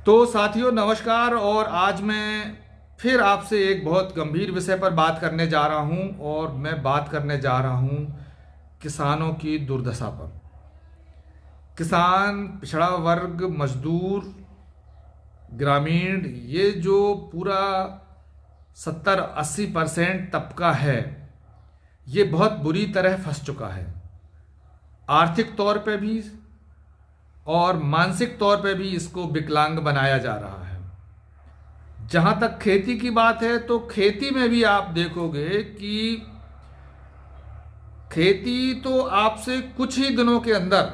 तो साथियों नमस्कार। और आज मैं फिर आपसे एक बहुत गंभीर विषय पर बात करने जा रहा हूं और मैं बात करने जा रहा हूं किसानों की दुर्दशा पर। किसान, पिछड़ा वर्ग, मजदूर, ग्रामीण, ये जो पूरा 70-80% तबका है, ये बहुत बुरी तरह फंस चुका है। आर्थिक तौर पे भी और मानसिक तौर पे भी इसको विकलांग बनाया जा रहा है। जहां तक खेती की बात है तो खेती में भी आप देखोगे कि खेती तो आपसे कुछ ही दिनों के अंदर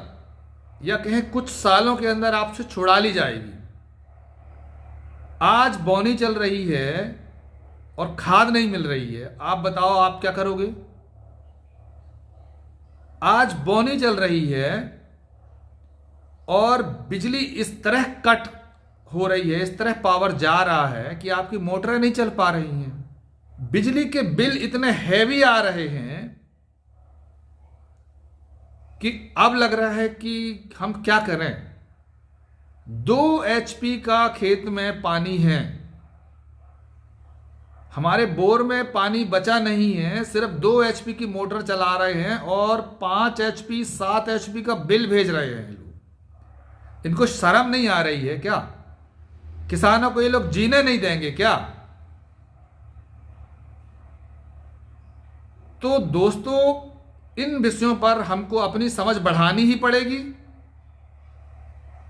या कहें कुछ सालों के अंदर आपसे छुड़ा ली जाएगी। आज बोनी चल रही है और खाद नहीं मिल रही है, आप बताओ आप क्या करोगे? आज बोनी चल रही है और बिजली इस तरह कट हो रही है, इस तरह पावर जा रहा है कि आपकी मोटरें नहीं चल पा रही हैं। बिजली के बिल इतने हैवी आ रहे हैं कि अब लग रहा है कि हम क्या करें। 2 HP का खेत में पानी है, हमारे बोर में पानी बचा नहीं है, सिर्फ 2 HP की मोटर चला रहे हैं और 5 HP 7 HP का बिल भेज रहे हैं लोग। इनको शर्म नहीं आ रही है क्या? किसानों को ये लोग जीने नहीं देंगे क्या? तो दोस्तों, इन विषयों पर हमको अपनी समझ बढ़ानी ही पड़ेगी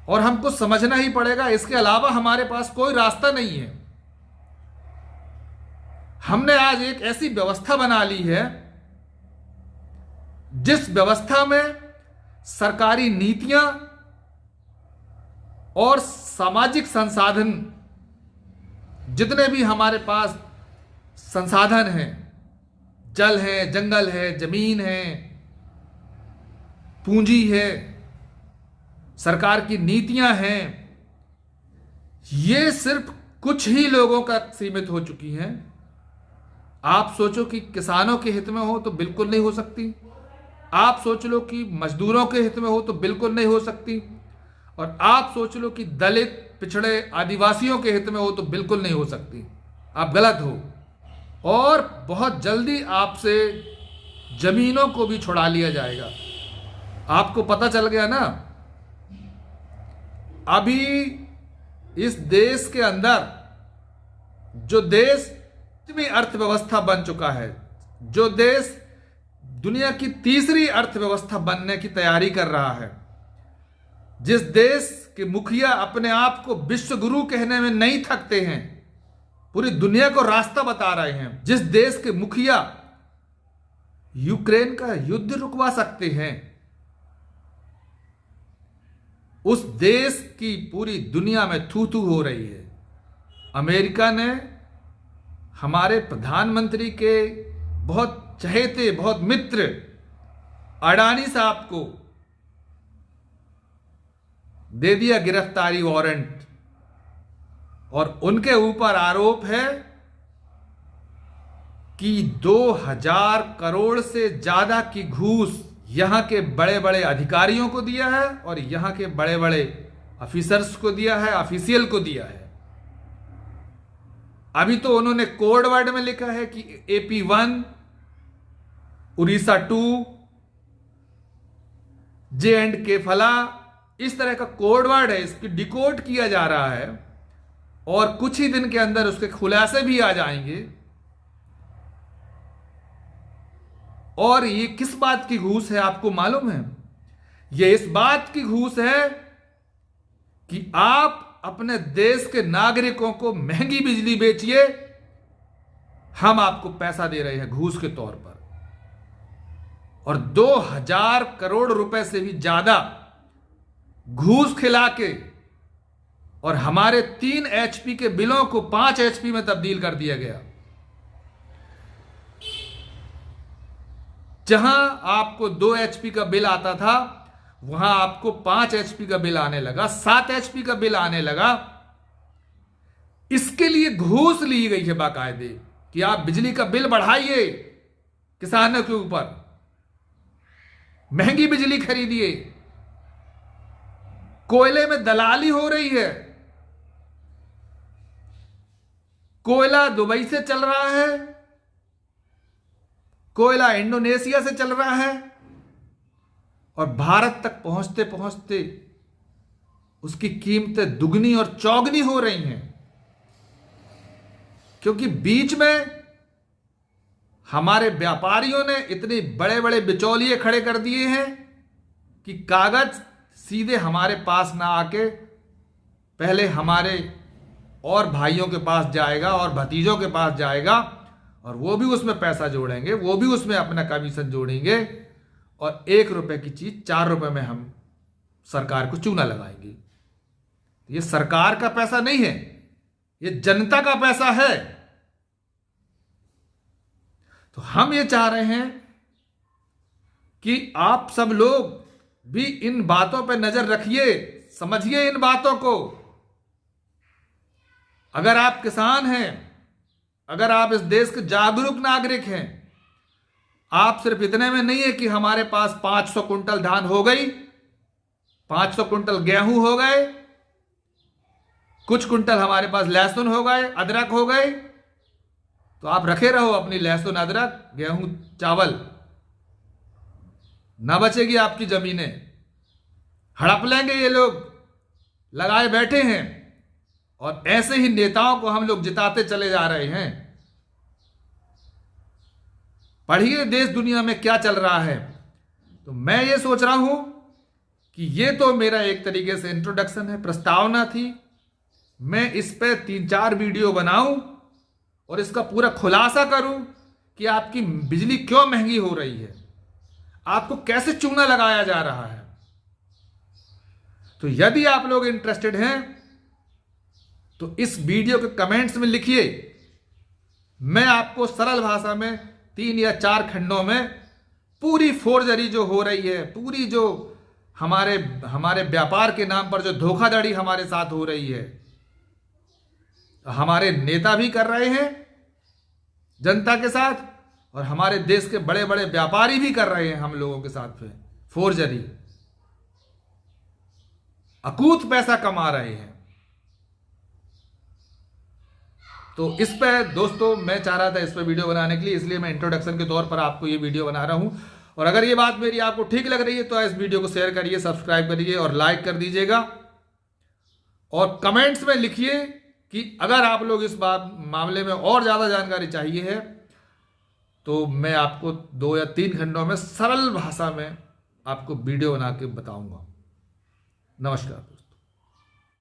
और हमको समझना ही पड़ेगा। इसके अलावा हमारे पास कोई रास्ता नहीं है। हमने आज एक ऐसी व्यवस्था बना ली है जिस व्यवस्था में सरकारी नीतियां और सामाजिक संसाधन, जितने भी हमारे पास संसाधन हैं, जल है, जंगल है, जमीन है, पूंजी है, सरकार की नीतियां हैं, ये सिर्फ कुछ ही लोगों का सीमित हो चुकी हैं। आप सोचो कि किसानों के हित में हो तो बिल्कुल नहीं हो सकती। आप सोच लो कि मजदूरों के हित में हो तो बिल्कुल नहीं हो सकती। और आप सोच लो कि दलित, पिछड़े, आदिवासियों के हित में हो तो बिल्कुल नहीं हो सकती। आप गलत हो और बहुत जल्दी आपसे जमीनों को भी छुड़ा लिया जाएगा। आपको पता चल गया ना, अभी इस देश के अंदर जो देश इतनी अर्थव्यवस्था बन चुका है, जो देश दुनिया की तीसरी अर्थव्यवस्था बनने की तैयारी कर रहा है, जिस देश के मुखिया अपने आप को विश्व गुरु कहने में नहीं थकते हैं, पूरी दुनिया को रास्ता बता रहे हैं, जिस देश के मुखिया यूक्रेन का युद्ध रुकवा सकते हैं, उस देश की पूरी दुनिया में थू थू हो रही है। अमेरिका ने हमारे प्रधानमंत्री के बहुत चहेते, बहुत मित्र अडानी साहब को दे दिया गिरफ्तारी वारंट और उनके ऊपर आरोप है कि 2000 करोड़ से ज्यादा की घूस यहां के बड़े बड़े अधिकारियों को दिया है और यहां के बड़े बड़े ऑफिसर्स को दिया है, ऑफिशियल को दिया है। अभी तो उन्होंने कोड वर्ड में लिखा है कि AP1, उड़ीसा 2, J&K फला, इस तरह का कोड वर्ड है। इसकी डिकोड किया जा रहा है और कुछ ही दिन के अंदर उसके खुलासे भी आ जाएंगे। और ये किस बात की घूस है आपको मालूम है? ये इस बात की घूस है कि आप अपने देश के नागरिकों को महंगी बिजली बेचिए, हम आपको पैसा दे रहे हैं घूस के तौर पर। और 2000 करोड़ रुपए से भी ज्यादा घूस खिला के और हमारे 3 HP के बिलों को 5 HP में तब्दील कर दिया गया। जहां आपको 2 HP का बिल आता था, वहां आपको 5 HP का बिल आने लगा, 7 HP का बिल आने लगा। इसके लिए घूस ली गई है बाकायदे कि आप बिजली का बिल बढ़ाइए, किसानों के ऊपर महंगी बिजली खरीदिए। कोयले में दलाली हो रही है कोयला दुबई से चल रहा है, कोयला इंडोनेशिया से चल रहा है, और भारत तक पहुंचते पहुंचते उसकी कीमतें दुगनी और चौगनी हो रही हैं, क्योंकि बीच में हमारे व्यापारियों ने इतने बड़े बड़े बिचौलिए खड़े कर दिए हैं कि कागज सीधे हमारे पास ना आके पहले हमारे और भाइयों के पास जाएगा और भतीजों के पास जाएगा, और वो भी उसमें पैसा जोड़ेंगे, वो भी उसमें अपना कमीशन जोड़ेंगे, और 1 रुपए की चीज 4 रुपए में हम सरकार को चूना लगाएंगे। ये सरकार का पैसा नहीं है, ये जनता का पैसा है। तो हम ये चाह रहे हैं कि आप सब लोग भी इन बातों पर नजर रखिए, समझिए इन बातों को। अगर आप किसान हैं, अगर आप इस देश के जागरूक नागरिक हैं, आप सिर्फ इतने में नहीं है कि हमारे पास 500 कुंटल धान हो गई, 500 कुंटल गेहूं हो गए, कुछ कुंटल हमारे पास लहसुन हो गए, अदरक हो गए, तो आप रखे रहो अपनी लहसुन, अदरक, गेहूं, चावल, ना बचेगी आपकी जमीनें। हड़प लेंगे ये लोग, लगाए बैठे हैं, और ऐसे ही नेताओं को हम लोग जिताते चले जा रहे हैं। पढ़िए देश दुनिया में क्या चल रहा है। तो मैं ये सोच रहा हूं कि ये तो मेरा एक तरीके से इंट्रोडक्शन है, प्रस्तावना थी। मैं इस पे 3-4 वीडियो बनाऊं और इसका पूरा खुलासा करूं कि आपकी बिजली क्यों महंगी हो रही है, आपको कैसे चूना लगाया जा रहा है। तो यदि आप लोग इंटरेस्टेड हैं तो इस वीडियो के कमेंट्स में लिखिए, मैं आपको सरल भाषा में 3 या 4 खंडों में पूरी फोर्जरी जो हो रही है, पूरी जो हमारे व्यापार के नाम पर जो धोखाधड़ी हमारे साथ हो रही है, हमारे नेता भी कर रहे हैं जनता के साथ, और हमारे देश के बड़े बड़े व्यापारी भी कर रहे हैं हम लोगों के साथ में फोर्जरी, अकूत पैसा कमा रहे हैं। तो इस पे दोस्तों मैं चाह रहा था इस पे वीडियो बनाने के लिए, इसलिए मैं इंट्रोडक्शन के तौर पर आपको ये वीडियो बना रहा हूं। और अगर ये बात मेरी आपको ठीक लग रही है तो इस वीडियो को शेयर करिए, सब्सक्राइब करिए और लाइक कर दीजिएगा, और कमेंट्स में लिखिए कि अगर आप लोग इस मामले में और ज्यादा जानकारी चाहिए है तो मैं आपको 2 या 3 खंडों में सरल भाषा में आपको वीडियो बना के बताऊंगा। नमस्कार।